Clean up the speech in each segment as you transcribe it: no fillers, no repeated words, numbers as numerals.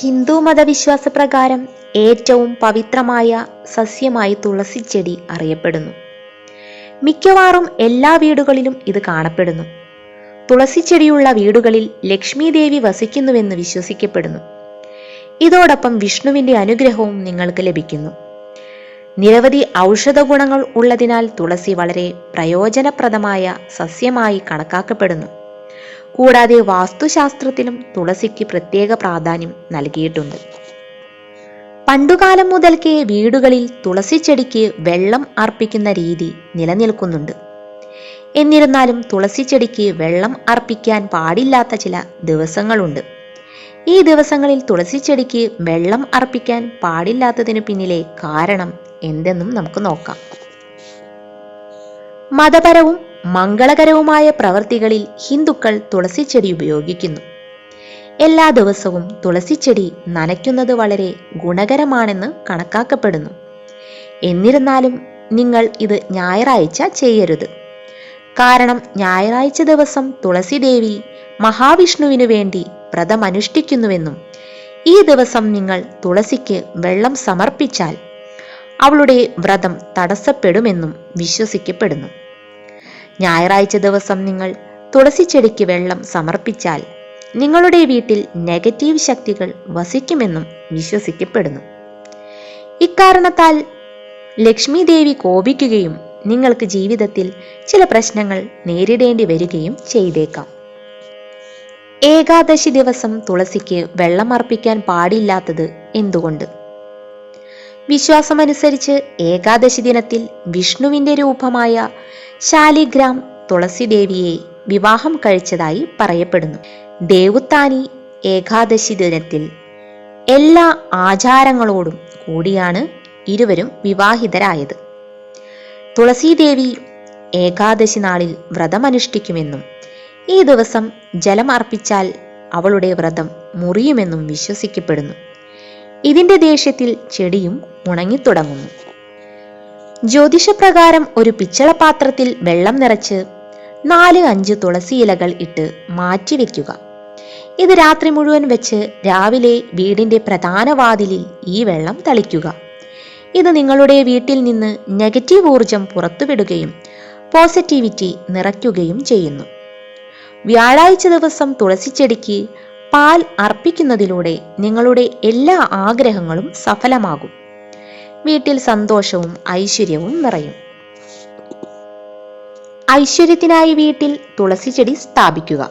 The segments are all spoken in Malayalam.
ഹിന്ദു മതവിശ്വാസപ്രകാരം ഏറ്റവും പവിത്രമായ സസ്യമായി തുളസിച്ചെടി അറിയപ്പെടുന്നു. മിക്കവാറും എല്ലാ വീടുകളിലും ഇത് കാണപ്പെടുന്നു. തുളസിച്ചെടിയുള്ള വീടുകളിൽ ലക്ഷ്മി ദേവി വസിക്കുന്നുവെന്ന് വിശ്വസിക്കപ്പെടുന്നു. ഇതോടൊപ്പം വിഷ്ണുവിന്റെ അനുഗ്രഹവും നിങ്ങൾക്ക് ലഭിക്കുന്നു. നിരവധി ഔഷധ ഗുണങ്ങൾ ഉള്ളതിനാൽ തുളസി വളരെ പ്രയോജനപ്രദമായ സസ്യമായി കണക്കാക്കപ്പെടുന്നു. കൂടാതെ വാസ്തുശാസ്ത്രത്തിലും തുളസിക്ക് പ്രത്യേക പ്രാധാന്യം നൽകിയിട്ടുണ്ട്. പണ്ടുകാലം മുതൽക്കേ വീടുകളിൽ തുളസിച്ചെടിക്ക് വെള്ളം അർപ്പിക്കുന്ന രീതി നിലനിൽക്കുന്നുണ്ട്. എന്നിരുന്നാലും തുളസിച്ചെടിക്ക് വെള്ളം അർപ്പിക്കാൻ പാടില്ലാത്ത ചില ദിവസങ്ങളുണ്ട്. ഈ ദിവസങ്ങളിൽ തുളസിച്ചെടിക്ക് വെള്ളം അർപ്പിക്കാൻ പാടില്ലാത്തതിനു പിന്നിലെ കാരണം എന്തെന്നും നമുക്ക് നോക്കാം. മതപരവും മംഗളകരവുമായ പ്രവൃത്തികളിൽ ഹിന്ദുക്കൾ തുളസിച്ചെടി ഉപയോഗിക്കുന്നു. എല്ലാ ദിവസവും തുളസിച്ചെടി നനയ്ക്കുന്നത് വളരെ ഗുണകരമാണെന്ന് കണക്കാക്കപ്പെടുന്നു. എന്നിരുന്നാലും നിങ്ങൾ ഇത് ഞായറാഴ്ച ചെയ്യരുത്. കാരണം ഞായറാഴ്ച ദിവസം തുളസി ദേവി മഹാവിഷ്ണുവിനു വേണ്ടി വ്രതമനുഷ്ഠിക്കുന്നുവെന്നും ഈ ദിവസം നിങ്ങൾ തുളസിക്ക് വെള്ളം സമർപ്പിച്ചാൽ അവളുടെ വ്രതം തടസ്സപ്പെടുമെന്നും വിശ്വസിക്കപ്പെടുന്നു. ഞായറാഴ്ച ദിവസം നിങ്ങൾ തുളസിച്ചെടിക്ക് വെള്ളം സമർപ്പിച്ചാൽ നിങ്ങളുടെ വീട്ടിൽ നെഗറ്റീവ് ശക്തികൾ വസിക്കുമെന്നും വിശ്വസിക്കപ്പെടുന്നു. ഇക്കാരണത്താൽ ലക്ഷ്മി ദേവി കോപിക്കുകയും നിങ്ങൾക്ക് ജീവിതത്തിൽ ചില പ്രശ്നങ്ങൾ നേരിടേണ്ടി വരികയും ചെയ്തേക്കാം. ഏകാദശി ദിവസം തുളസിക്ക് വെള്ളം അർപ്പിക്കാൻ പാടില്ലാത്തത് എന്തുകൊണ്ട്? വിശ്വാസമനുസരിച്ച് ഏകാദശി ദിനത്തിൽ വിഷ്ണുവിന്റെ രൂപമായ ശാലിഗ്രാം തുളസി ദേവിയെ വിവാഹം കഴിച്ചതായി പറയപ്പെടുന്നു. ദേവുത്താനി ഏകാദശി ദിനത്തിൽ എല്ലാ ആചാരങ്ങളോടും കൂടിയാണ് ഇരുവരും വിവാഹിതരായത്. തുളസീദേവി ഏകാദശി നാളിൽ വ്രതമനുഷ്ഠിക്കുമെന്നും ഈ ദിവസം ജലം അർപ്പിച്ചാൽ അവളുടെ വ്രതം മുറിയുമെന്നും വിശ്വസിക്കപ്പെടുന്നു. ഇതിന്റെ ദേഷ്യത്തിൽ ചെടിയും ഉണങ്ങിത്തുടങ്ങുന്നു. ജ്യോതിഷപ്രകാരം ഒരു പിച്ചളപാത്രത്തിൽ വെള്ളം നിറച്ച് 4-5 തുളസി ഇലകൾ ഇട്ട് മാറ്റിവെക്കുക. ഇത് രാത്രി മുഴുവൻ വെച്ച് രാവിലെ വീടിന്റെ പ്രധാന വാതിലിൽ ഈ വെള്ളം തളിക്കുക. ഇത് നിങ്ങളുടെ വീട്ടിൽ നിന്ന് നെഗറ്റീവ് ഊർജം പുറത്തുവിടുകയും പോസിറ്റിവിറ്റി നിറയ്ക്കുകയും ചെയ്യുന്നു. വ്യാഴാഴ്ച ദിവസം തുളസിച്ചെടിക്ക് പാൽ അർപ്പിക്കുന്നതിലൂടെ നിങ്ങളുടെ എല്ലാ ആഗ്രഹങ്ങളും സഫലമാകും. വീട്ടിൽ സന്തോഷവും ഐശ്വര്യവും നിറയും. ഐശ്വര്യത്തിനായി വീട്ടിൽ തുളസിച്ചെടി സ്ഥാപിക്കുക.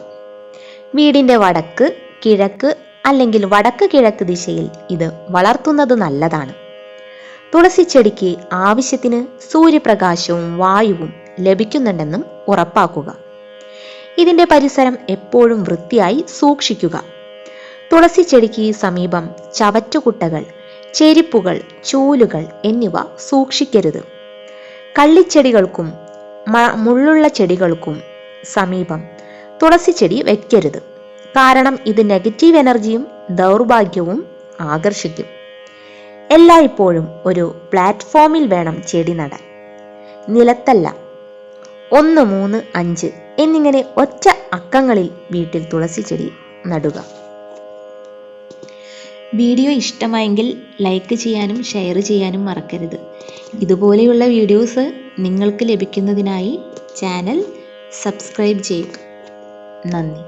വീടിന്റെ വടക്ക്, കിഴക്ക് അല്ലെങ്കിൽ വടക്ക് കിഴക്ക് ദിശയിൽ ഇത് വളർത്തുന്നത് നല്ലതാണ്. തുളസിച്ചെടിക്ക് ആവശ്യത്തിന് സൂര്യപ്രകാശവും വായുവും ലഭിക്കുന്നുണ്ടെന്നും ഉറപ്പാക്കുക. ഇതിന്റെ പരിസരം എപ്പോഴും വൃത്തിയായി സൂക്ഷിക്കുക. തുളസിച്ചെടിക്ക് സമീപം ചവറ്റുകുട്ടകൾ, ചെരിപ്പുകൾ, ചൂലുകൾ എന്നിവ സൂക്ഷിക്കരുത്. കള്ളിച്ചെടികൾക്കും മുള്ളുള്ള ചെടികൾക്കും സമീപം തുളസിച്ചെടി വെക്കരുത്. കാരണം ഇത് നെഗറ്റീവ് എനർജിയും ദൗർഭാഗ്യവും ആകർഷിക്കും. എല്ലായ്പ്പോഴും ഒരു പ്ലാറ്റ്ഫോമിൽ വേണം ചെടി നടാൻ, നിലത്തല്ല. 1, 3, 5 എന്നിങ്ങനെ ഒറ്റ അക്കങ്ങളിൽ വീട്ടിൽ തുളസിച്ചെടി നടുക. വീഡിയോ ഇഷ്ടമായെങ്കിൽ ലൈക്ക് ചെയ്യാനും ഷെയർ ചെയ്യാനും മറക്കരുത്. ഇതുപോലെയുള്ള വീഡിയോസ് നിങ്ങൾക്ക് ലഭിക്കുന്നതിനായി ചാനൽ സബ്സ്ക്രൈബ് ചെയ്യുക. നന്ദി.